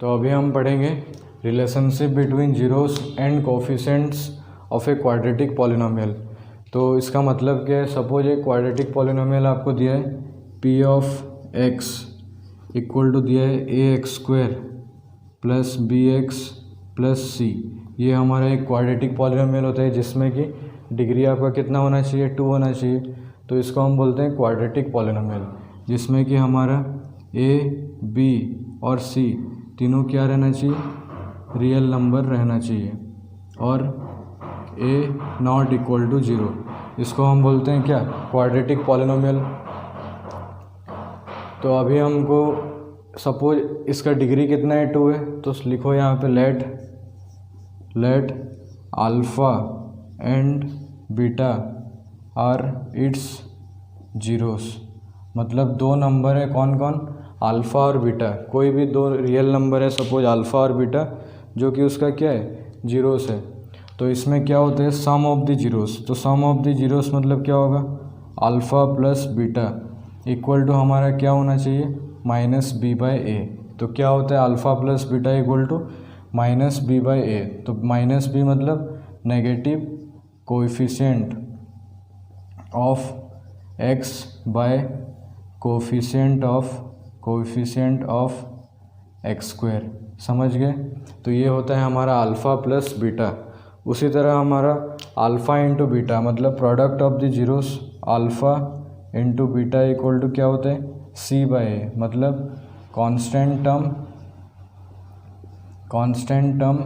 तो अभी हम पढ़ेंगे relationship between zeros and coefficients of a quadratic polynomial. तो इसका मतलब क्या है, सपोज एक क्वाड्रेटिक पॉलिनोमियल आपको दिया है P of x equal to दिया है A X square plus B X plus C. ये हमारा एक क्वाड्रेटिक पॉलिनोमियल होता है जिसमें कि डिग्री आपका कितना होना चाहिए, 2 होना चाहिए। तो इसको हम बोलते हैं क्वाड्रेटिक पॉलिनोमियल, जिसमें कि हमारा ए बी और सी तीनों क्या रहना चाहिए, रियल नंबर रहना चाहिए और ए नॉट इक्वल टू 0। इसको हम बोलते हैं क्या, क्वाड्रेटिक पॉलिनोमियल। तो अभी हमको सपोज इसका डिग्री कितना है, 2 है। तो लिखो यहाँ पे let alpha and beta are its zeros. मतलब दो नंबर है, कौन कौन, अल्फ़ा और बीटा। कोई भी दो रियल नंबर है, सपोज अल्फ़ा और बीटा, जो कि उसका क्या है, जीरोस है। तो इसमें क्या होता है, सम ऑफ द जीरोस। तो सम ऑफ द जीरोस मतलब क्या होगा, alpha plus beta equal to हमारा क्या होना चाहिए, माइनस बी बाई ए। तो क्या होता है, alpha plus beta equal to minus B by A. तो माइनस बी मतलब negative coefficient of X by coefficient of x square. समझ गए। तो ये होता है हमारा अल्फ़ा प्लस बीटा। उसी तरह हमारा अल्फ़ा इंटू बीटा मतलब product of the zeros, alpha into beta equal to क्या होता है, सी बाय ए। मतलब constant term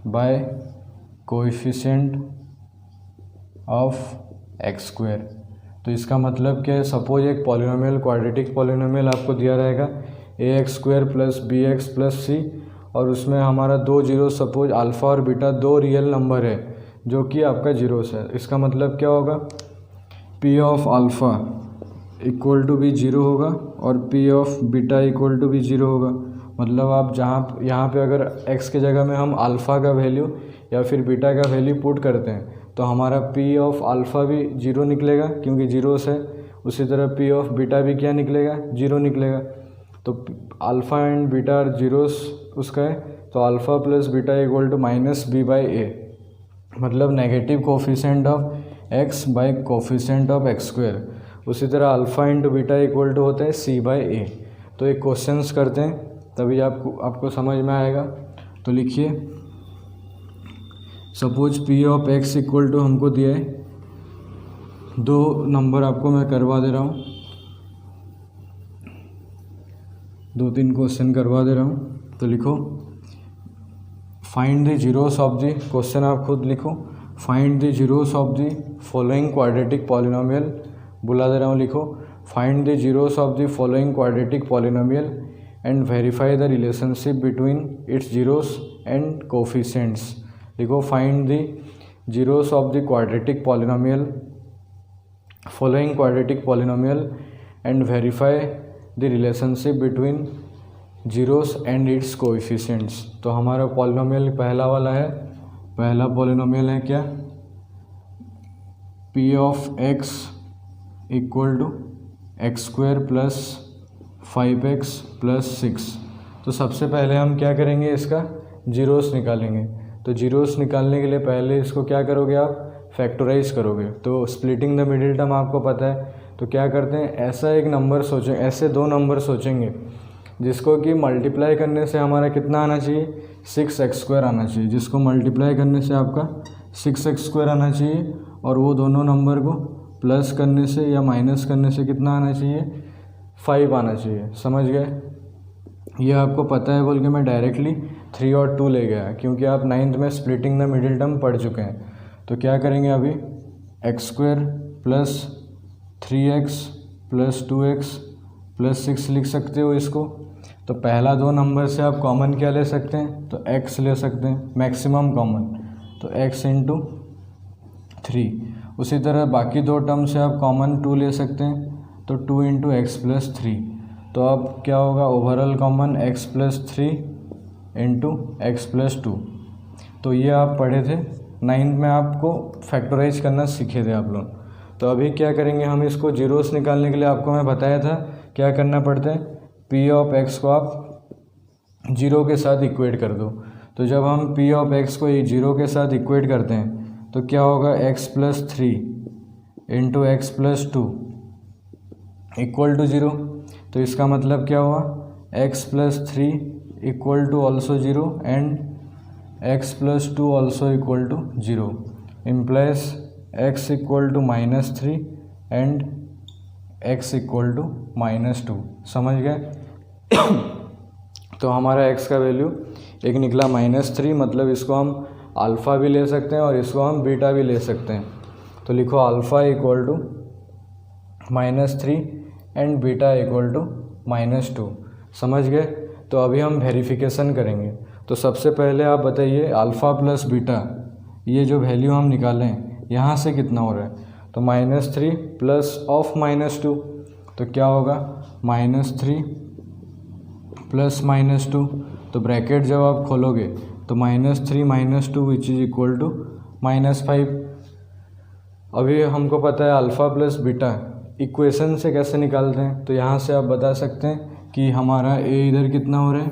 by coefficient of x square. तो इसका मतलब क्या है, सपोज एक पॉलिनोमियल, क्वाड्रेटिक पॉलिनोमियल आपको दिया रहेगा A X square plus B X plus C, और उसमें हमारा दो जीरो, सपोज अल्फ़ा और बीटा दो रियल नंबर है जो कि आपका जीरोस है। इसका मतलब क्या होगा, p of alpha equal to भी जीरो होगा और p of beta equal to भी जीरो होगा। मतलब आप जहाँ यहाँ पे अगर x के जगह में हम अल्फ़ा का वैल्यू या फिर बीटा का वैल्यू पुट करते हैं तो हमारा p ऑफ अल्फ़ा भी जीरो निकलेगा क्योंकि जीरोस है। उसी तरह p ऑफ बीटा भी क्या निकलेगा, जीरो निकलेगा। तो alpha and beta are zeros उसका है। तो alpha plus beta equal to minus B by A, मतलब negative coefficient of x by coefficient of x square. उसी तरह alpha into beta equal to होता है सी बाई ए। तो एक क्वेश्चंस करते हैं तभी आपको समझ में आएगा। तो लिखिए, suppose p of x equal to हमको दिया है, दो नंबर आपको मैं करवा दे रहा हूँ, 2-3 क्वेश्चन करवा दे रहा हूँ। तो लिखो, find the zeros of the, question आप खुद लिखो, find the zeros of the following quadratic polynomial. बुला दे रहा हूँ, लिखो, find the zeros of the following quadratic polynomial and verify the relationship between its zeros and coefficients. लिखो, find the zeros of the quadratic polynomial, following quadratic polynomial and verify the relationship between zeros and its coefficients. तो हमारा polynomial पहला वाला है, पहला polynomial है क्या, p of x equal to x square plus 5x plus 6। तो सबसे पहले हम क्या करेंगे, इसका जीरोस निकालेंगे। तो जीरोस निकालने के लिए पहले इसको क्या करोगे, आप फैक्टराइज करोगे। तो स्प्लिटिंग द मिडिल टर्म आपको पता है। तो क्या करते हैं, ऐसा एक नंबर सोचें, ऐसे दो नंबर सोचेंगे जिसको कि मल्टीप्लाई करने से हमारा कितना आना चाहिए, 6x स्क्वायर आना चाहिए। जिसको मल्टीप्लाई करने से आपका 6x स्क्वायर आना चाहिए और वो दोनों नंबर को प्लस करने से या माइनस करने से कितना आना चाहिए, 5 आना चाहिए। समझ गए। ये आपको पता है बोल के मैं डायरेक्टली 3 और 2 ले गया क्योंकि आप 9th में स्प्लिटिंग द मिडिल टर्म पढ़ चुके हैं। तो क्या करेंगे अभी, x square plus 3x plus 2x plus 6 लिख सकते हो इसको। तो पहला दो नंबर से आप कॉमन क्या ले सकते हैं, तो x ले सकते हैं, मैक्सिमम कॉमन। तो x इंटू 3। उसी तरह बाकी दो टर्म से आप कॉमन 2 ले सकते हैं, तो 2 इंटू एक्स प्लस 3। तो अब क्या होगा, overall common x plus 3 into x plus 2। तो ये आप पढ़े थे 9th में, आपको फैक्टराइज करना सीखे थे आप लोग। तो अभी क्या करेंगे, हम इसको जीरोस निकालने के लिए आपको मैं बताया था क्या करना पड़ता है, पी ऑफ एक्स को आप जीरो के साथ इक्वेट कर दो। तो जब हम पी ऑफ एक्स को जीरो के साथ इक्वेट करते हैं तो क्या होगा, x plus three into x plus two equal to zero. तो इसका मतलब क्या हुआ, x plus three equal to also zero and x plus two also equal to zero, implies x equal to minus three and x equal to minus two. समझ गए। तो हमारा x का वैल्यू एक निकला -3, मतलब इसको हम अल्फ़ा भी ले सकते हैं और इसको हम बीटा भी ले सकते हैं। तो लिखो alpha equal to -3 and beta equal to -2। समझ गए। तो अभी हम वेरिफिकेशन करेंगे। तो सबसे पहले आप बताइए अल्फ़ा प्लस बीटा, ये जो वैल्यू हम निकालें यहाँ से कितना हो रहा है, तो -3 प्लस ऑफ -2, तो क्या होगा -3 प्लस -2। तो ब्रैकेट जब आप खोलोगे तो -3 -2 विच इज़ इक्वल टू -5। अभी हमको पता है अल्फ़ा प्लस बीटा इक्वेशन से कैसे निकालते हैं। तो यहाँ से आप बता सकते हैं कि हमारा a इधर कितना हो रहा है,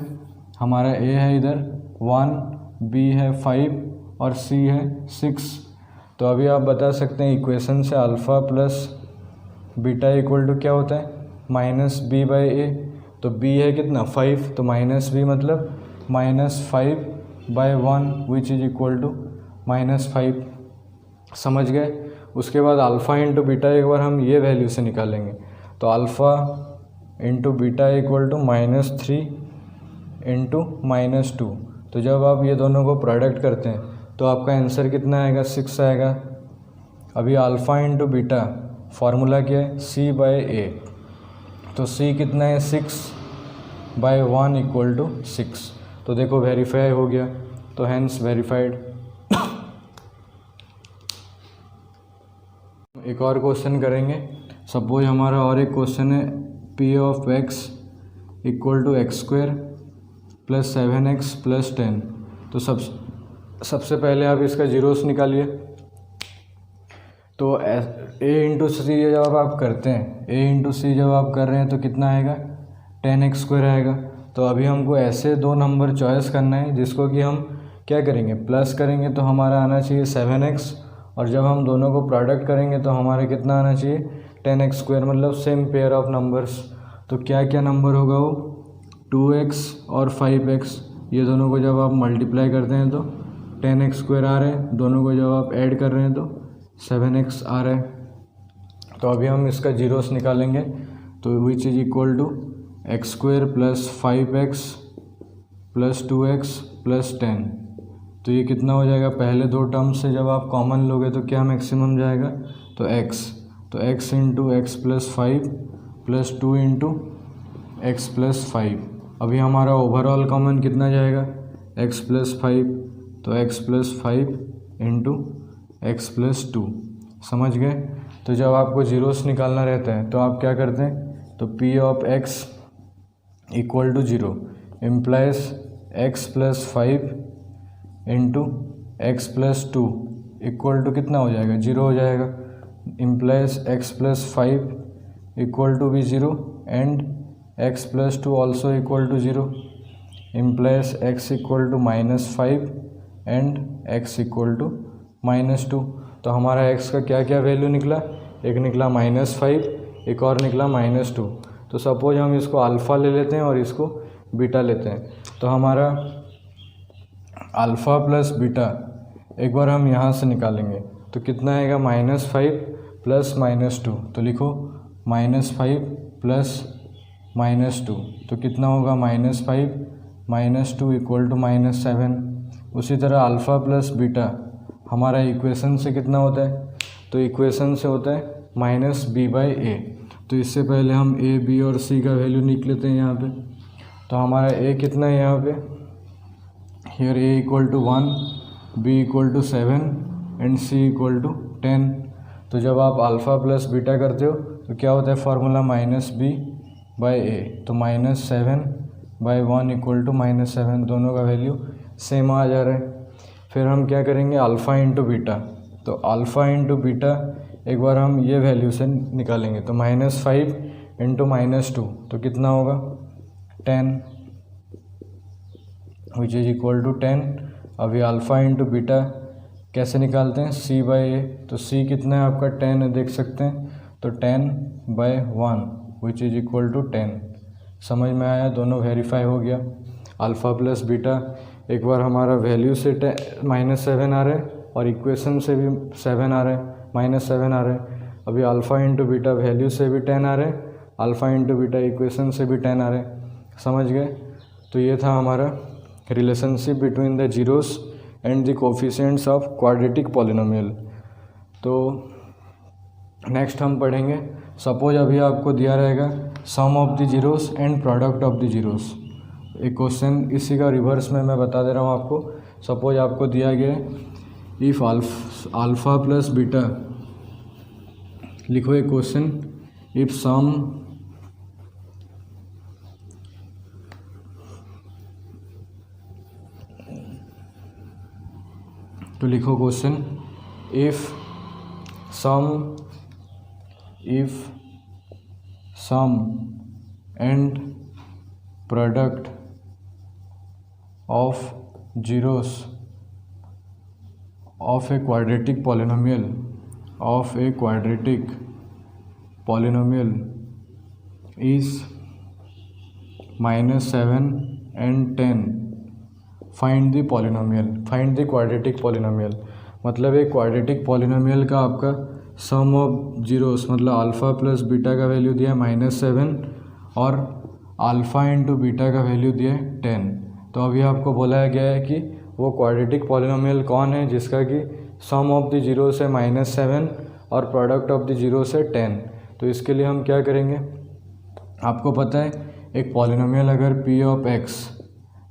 हमारा a है इधर 1, b है 5 और c है 6। तो अभी आप बता सकते हैं इक्वेशन से alpha plus beta equal to क्या होता है, -b/a। तो b है कितना 5, तो -b मतलब -5/1 विच इज़ इक्वल टू -5। समझ गए। उसके बाद अल्फ़ा इंटू बीटा एक बार हम ये वैल्यू से निकालेंगे। तो alpha into beta equal to -3 into -2। तो जब आप ये दोनों को प्रोडक्ट करते हैं तो आपका आंसर कितना आएगा, 6 आएगा। अभी अल्फ़ा इंटू बीटा फार्मूला क्या है, c/a। तो c कितना है 6/1 इक्वल टू 6। तो देखो वेरीफाई हो गया, तो हैंस वेरीफाइड। एक और क्वेश्चन करेंगे। सपोज हमारा और एक क्वेश्चन है p of x equal to x² plus 7x plus 10। तो सबसे पहले आप इसका जीरोस निकालिए। तो a इंटू सी जब आप करते हैं, a इंटू सी जब आप कर रहे हैं तो कितना आएगा, 10x² आएगा। तो अभी हमको ऐसे दो नंबर चॉइस करना है जिसको कि हम क्या करेंगे, प्लस करेंगे तो हमारा आना चाहिए 7x, और जब हम दोनों को प्रोडक्ट करेंगे तो हमारा कितना आना चाहिए, 10x², मतलब सेम पेयर ऑफ नंबर्स। तो क्या क्या नंबर होगा वो, 2x और 5x। ये दोनों को जब आप मल्टीप्लाई करते हैं तो 10x² आ रहे हैं, दोनों को जब आप ऐड कर रहे हैं तो 7x आ रहा है। तो अभी हम इसका जीरोस निकालेंगे। तो which is equal to x² plus 5x plus 2x plus 10। तो ये कितना हो जाएगा, पहले दो टर्म से जब आप कॉमन लोगे तो क्या मैक्सिमम जाएगा, तो x। तो x into x plus 5 plus 2 into x plus 5। अभी हमारा ओवरऑल कॉमन कितना जाएगा, x प्लस 5। तो x plus 5 into x plus 2। समझ गए। तो जब आपको जीरोस निकालना रहता है तो आप क्या करते हैं, तो p of x equal to 0 implies x plus 5 into x plus 2 equal to कितना हो जाएगा, 0 हो जाएगा। Implies x plus 5 equal to भी 0 and x plus 2 also equal to 0, implies x equal to -5 and x equal to -2। तो हमारा x का क्या क्या वैल्यू निकला, एक निकला -5, एक और निकला -2। तो सपोज हम इसको अल्फ़ा ले लेते हैं और इसको बीटा लेते हैं। तो हमारा अल्फ़ा प्लस बीटा एक बार हम यहाँ से निकालेंगे तो कितना आएगा, -5 प्लस -2। तो लिखो -5 प्लस -2, तो कितना होगा, -5 -2 इक्वल टू -7। उसी तरह अल्फ़ा प्लस बीटा हमारा इक्वेशन से कितना होता है, तो इक्वेशन से होता है -b/a। तो इससे पहले हम a, b और c का वैल्यू निकाल लेते हैं यहाँ पे। तो हमारा a कितना है यहाँ पे, here a equal to 1, b equal to 7 and c equal to 10। तो जब आप अल्फ़ा प्लस बीटा करते हो तो क्या होता है फार्मूला, -b/a। तो -7/1 इक्वल टू -7, दोनों का वैल्यू सेम आ जा रहा है। फिर हम क्या करेंगे, अल्फ़ा इंटू बीटा। तो अल्फ़ा इंटू बीटा एक बार हम ये वैल्यू से निकालेंगे। तो -5 इंटू -2 तो कितना होगा, 10 विच इज इक्वल टू 10। अभी अल्फ़ा इंटू बीटा कैसे निकालते हैं, c बाई ए। तो c कितना है आपका 10 है, देख सकते हैं, तो 10/1 विच इज इक्वल टू 10। समझ में आया, दोनों वेरीफाई हो गया। अल्फ़ा प्लस बीटा एक बार हमारा वैल्यू से -7 आ रहा है और इक्वेशन से भी 7 आ रहा है, -7 आ रहा है। अभी अल्फ़ा इंटू बीटा वैल्यू से भी 10 आ रहा है, अल्फ़ा इंटू बीटा इक्वेशन से भी 10 आ रहा है। समझ गए। तो ये था हमारा relationship between the zeros and the coefficients of quadratic polynomial. तो नेक्स्ट हम पढ़ेंगे, सपोज अभी आपको दिया रहेगा sum of the zeros and product of the zeros. एक क्वेश्चन इसी का रिवर्स में मैं बता दे रहा हूँ आपको। सपोज आपको दिया गया है इफ़ अल्फ़ा प्लस बीटा, लिखो एक क्वेश्चन, इफ सम तो लिखो question, if sum and product of zeros of a quadratic polynomial is -7 and 10, find the quadratic polynomial. मतलब एक क्वाड्रेटिक पॉलिनोमियल का आपका सम ऑफ जीरोस, मतलब अल्फ़ा प्लस बीटा का वैल्यू दिया है -7 और अल्फ़ा इंटू बीटा का वैल्यू दिया है 10। तो अभी आपको बोला गया है कि वो क्वाड्रेटिक पॉलिनोमियल कौन है जिसका कि सम ऑफ द जीरो से -7 और प्रोडक्ट ऑफ द जीरो से 10। तो इसके लिए हम क्या करेंगे, आपको पता है एक पॉलिनोमियल अगर p ऑफ x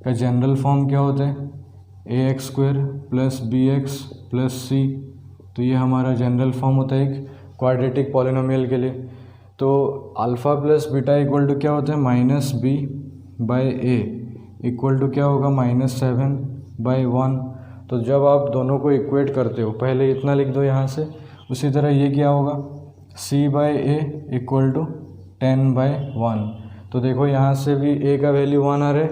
का जनरल फॉर्म क्या होता है, ax² plus bx plus c। तो ये हमारा जनरल फॉर्म होता है एक क्वाड्रेटिक पॉलिनोमियल के लिए। तो alpha plus beta equal to क्या होता है, -b/a इक्वल टू क्या होगा, -7/1। तो जब आप दोनों को इक्वेट करते हो, पहले इतना लिख दो यहाँ से, उसी तरह ये क्या होगा, c/a इक्वल टू 10/1। तो देखो यहाँ से भी a का वैल्यू 1 आ रहा है,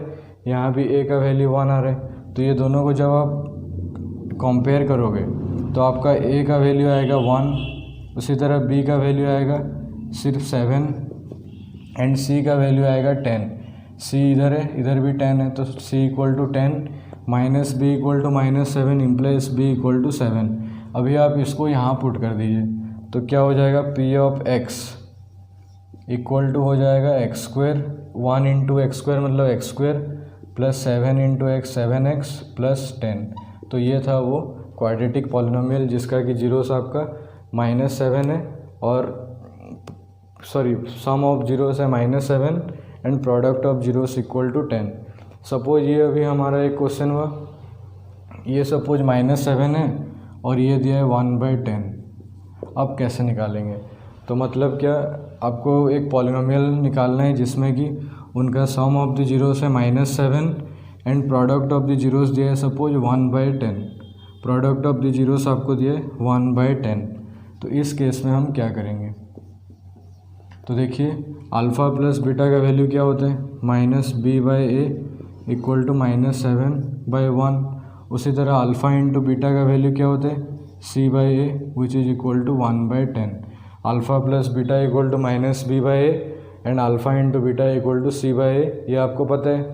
यहाँ भी a का वैल्यू 1 आ रहा है। तो ये दोनों को जब आप कंपेयर करोगे तो आपका a का वैल्यू आएगा 1, उसी तरह b का वैल्यू आएगा सिर्फ 7 एंड c का वैल्यू आएगा 10। c इधर है, इधर भी 10 है, तो c equal to 10 minus b equal to -7 implies b equal to 7। अभी आप इसको यहाँ पुट कर दीजिए तो क्या हो जाएगा, p of x equal to हो जाएगा x², 1 इंटू x² मतलब x² plus 7 into x 7x plus 10। तो ये था वो क्वाड्रेटिक पॉलिनोमियल जिसका कि जीरोस आपका -7 है और सम ऑफ जीरोस है -7 and product of zeros equal to 10। Suppose ये अभी हमारा एक क्वेश्चन हुआ, ये सपोज -7 है और ये दिया है 1/10। अब कैसे निकालेंगे, तो मतलब क्या, आपको एक पॉलिनोमियल निकालना है जिसमें कि उनका सम ऑफ द जीरोस है -7 and product of the zeros दिया है suppose 1/10। Product of the zeros आपको दिया है 1/10। तो इस केस में हम क्या करेंगे, तो देखिए अल्फ़ा प्लस बीटा का वैल्यू क्या होता है, -b/a इक्वल टू -7/1। उसी तरह अल्फ़ा इंटू बीटा का वैल्यू क्या होता है, c/a which is equal to 1/10। Alpha plus beta equal to -b/a and alpha into beta equal to c/a, ये आपको पता है।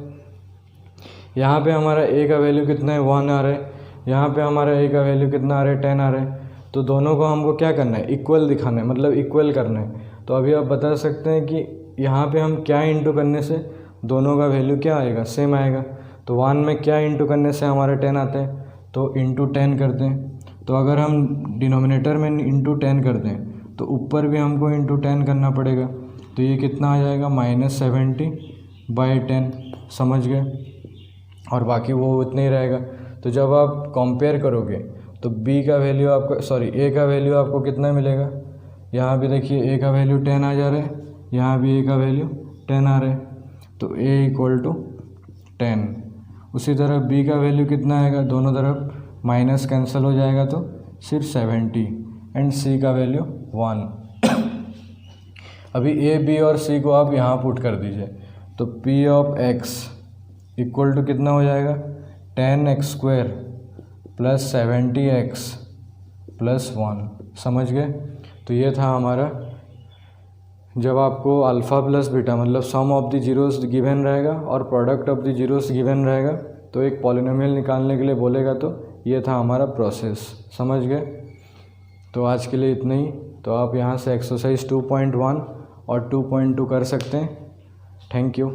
यहाँ पे हमारा a का वैल्यू कितना है, 1 आ रहा है, यहाँ पे हमारा a का वैल्यू कितना आ रहा है, 10 आ रहा है। तो दोनों को हमको क्या करना है, इक्वल दिखाना है, मतलब इक्वल करना है। तो अभी आप बता सकते हैं कि यहाँ पे हम क्या इंटू करने से दोनों का वैल्यू क्या आएगा, सेम आएगा। तो 1 में क्या इंटू करने से हमारा 10 आता है, तो इंटू 10 करते हैं। तो अगर हम डिनोमिनेटर में इंटू 10 करते हैं तो ऊपर भी हमको इंटू 10 करना पड़ेगा। तो ये कितना आ जाएगा, -70/10। समझ गए, और बाकी वो उतना ही रहेगा। तो जब आप कंपेयर करोगे तो b का वैल्यू आपको a का वैल्यू आपको कितना मिलेगा, यहाँ भी देखिए a का वैल्यू 10 आ जा रहा है, यहाँ भी a का वैल्यू 10 आ रहा है। तो a इक्वल टू 10। उसी तरह b का वैल्यू कितना आएगा, दोनों तरफ माइनस कैंसिल हो जाएगा तो सिर्फ 70 एंड c का वैल्यू 1। अभी a b और c को आप यहाँ पुट कर दीजिए तो p of x equal to कितना हो जाएगा 10x² प्लस 70x प्लस 1। समझ गए। तो ये था हमारा, जब आपको अल्फ़ा प्लस बीटा मतलब सम ऑफ द जीरोस गिवन रहेगा और product of the zeros given रहेगा तो एक पॉलिनोमियल निकालने के लिए बोलेगा, तो ये था हमारा प्रोसेस। समझ गए। तो आज के लिए इतना ही। तो आप यहाँ से एक्सरसाइज 2.1 और 2.2 कर सकते हैं। Thank you.